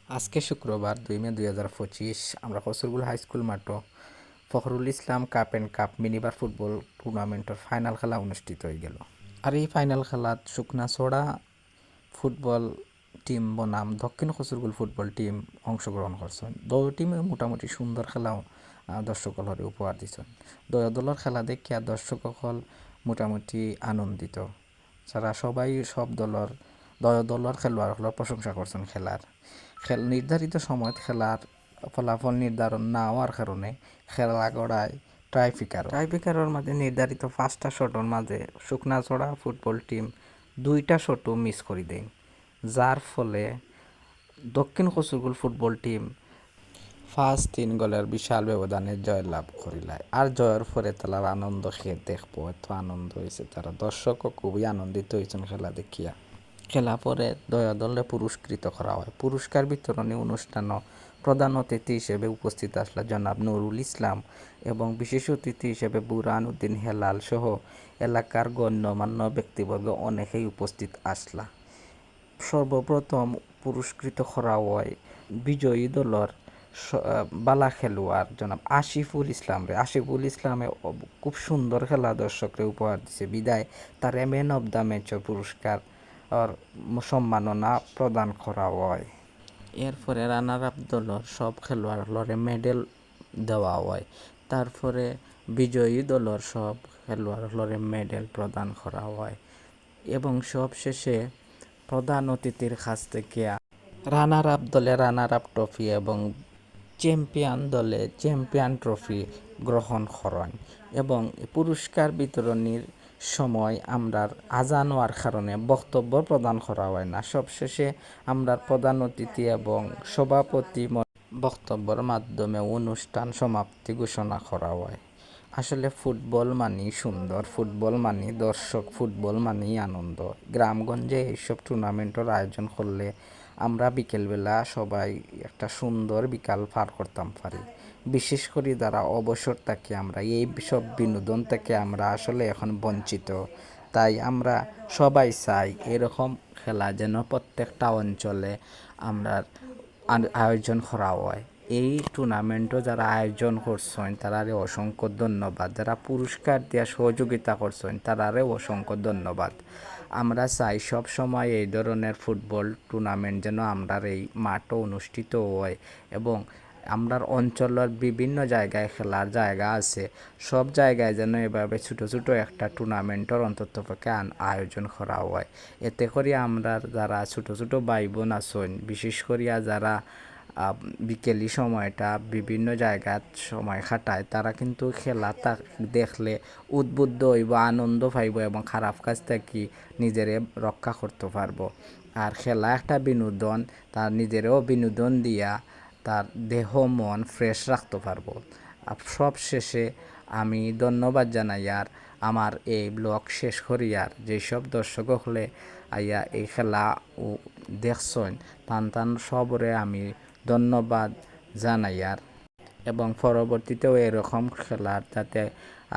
আজকে শুক্রবার 2 মে 2025 আমরা কসুরগুল হাই স্কুল মাঠে Fakhrul Islam cup and cup মিনিবার ফুটবল টুর্নামেন্টের ফাইনাল খেলা অনুষ্ঠিত হয়ে গেল। আর এই ফাইনাল খেলাত শুকনাছড়া ফুটবল টিম বনাম দক্ষিণ কসুরগুল ফুটবল টিম অংশগ্রহণ করছেন। দুই টিমে মোটামুটি সুন্দর খেলাও দর্শকসকলে উপহার দিচ্ছেন। দুই দলের খেলা দেখিয়া দর্শকসকল মোটামুটি আনন্দিত। যারা সবাই সব দলের খেলোয়াড়সকলের প্রশংসা করছেন। নির্ধারিত সময়ত খেলার ফলাফল নির্ধারণ না হওয়ার কারণে খেলা গড়ায় ট্রাইফিকারের মাঝে নির্ধারিত 5টা শটের মাঝে শুকনাছড়া ফুটবল টিম 2টা শটও মিস করে দেয়, যার ফলে দক্ষিণ কসুরগুল ফুটবল টিম 5-3 গোলের বিশাল ব্যবধানে জয়লাভ করিলায়। আর জয়ের পরে তারা আনন্দ খেয়ে দেখবো, এত আনন্দ হয়েছে, তারা দর্শকও খুবই আনন্দিত হয়েছেন খেলা দেখিয়া। খেলা পরে দলে পুরস্কৃত করা হয়। পুরস্কার বিতরণী অনুষ্ঠানও প্রধান অতিথি হিসেবে উপস্থিত আসলা জনাব নুরুল ইসলাম এবং বিশেষ অতিথি হিসেবে বুরহান উদ্দিন হেলাল সহ এলাকার গণ্যমান্য ব্যক্তিবর্গ অনেকেই উপস্থিত আসলা। সর্বপ্রথম পুরস্কৃত করা হয় বিজয়ী দলের বালা খেলোয়াড় জনাব আশিফুল ইসলামে খুব সুন্দর খেলা দর্শকরে উপহার দিছে বিদায় তার ম্যান অব দ্য ম্যাচের পুরস্কার সম্মাননা প্রদান করা হয়। এরপরে রানার আপ দলের সব খেলোয়াড়রে মেডেল দেওয়া হয়। তারপরে বিজয়ী দলের সব খেলোয়াড়রে মেডেল প্রদান করা হয় এবং সব শেষে প্রধান অতিথির কাছ থেকে রানার আপ দলে রানার আপ ট্রফি এবং চ্যাম্পিয়ন দলে চ্যাম্পিয়ন ট্রফি গ্রহণ করেন। এবং পুরস্কার বিতরণীর সময় আমরা আজান হওয়ার কারণে বক্তব্য প্রদান করা হয় না। সবশেষে আমরা প্রধান অতিথি এবং সভাপতি বক্তব্যের মাধ্যমে অনুষ্ঠান সমাপ্তি ঘোষণা করা হয়। আসলে ফুটবল মানেই সুন্দর, ফুটবল মানেই দর্শক, ফুটবল মানেই আনন্দ। গ্রামগঞ্জে এইসব টুর্নামেন্টের আয়োজন করলে আমরা বিকেলবেলা সবাই একটা সুন্দর বিকাল পার করতাম পারি। বিশেষ করে যারা অবসর থাকি আমরা এই সব বিনোদন থেকে আমরা আসলে এখন বঞ্চিত। তাই আমরা সবাই চাই এরকম খেলা যেন প্রত্যেকটা অঞ্চলে আমরা আয়োজন করা হয়। এই টুর্নামেন্টও যারা আয়োজন করছেন তারারে অসংখ্য ধন্যবাদ, যারা পুরস্কার দেওয়া সহযোগিতা করছেন তারারে অসংখ্য ধন্যবাদ। আমরা চাই সব সময় এই ধরনের ফুটবল টুর্নামেন্ট যেন আমরার এই মাঠও অনুষ্ঠিত হয় এবং আমরার অঞ্চলের বিভিন্ন জায়গায় খেলার জায়গা আছে, সব জায়গায় যেন এভাবে ছোটো ছোটো একটা টুর্নামেন্টের অন্ততপক্ষে আয়োজন করা হয়। এতে করে আমরা যারা ছোটো ছোটো ভাই বোন আছেন, বিশেষ করিয়া যারা বিকেলি সময়টা বিভিন্ন জায়গায় সময় কাটায়, তারা কিন্তু খেলাটা দেখলে উদ্বুদ্ধ হইব, আনন্দ পাইব এবং খারাপ কাজ থেকে নিজেরে রক্ষা করতে পারবো। আর খেলা একটা বিনোদন, তার নিজেরও বিনোদন দিয়া তার দেহ মন ফ্রেশ রাখতে পারবো। সব শেষে আমি ধন্যবাদ জানাই আর আমার এই ব্লগ শেষ করিয়ার যেসব দর্শক হলে আইয়া এই খেলা দেখছেন তান সবরে আমি ধন্যবাদ জানাই আর এবং পরবর্তীতেও এরকম খেলার যাতে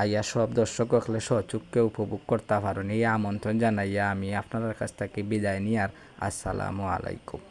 আইয়া সব দর্শক হলে সচুককে উপভোগ করতে পারেন এই আমন্ত্রণ জানাইয়া আমি আপনাদের কাছ থেকে বিদায় নিই আর আসসালামু আলাইকুম।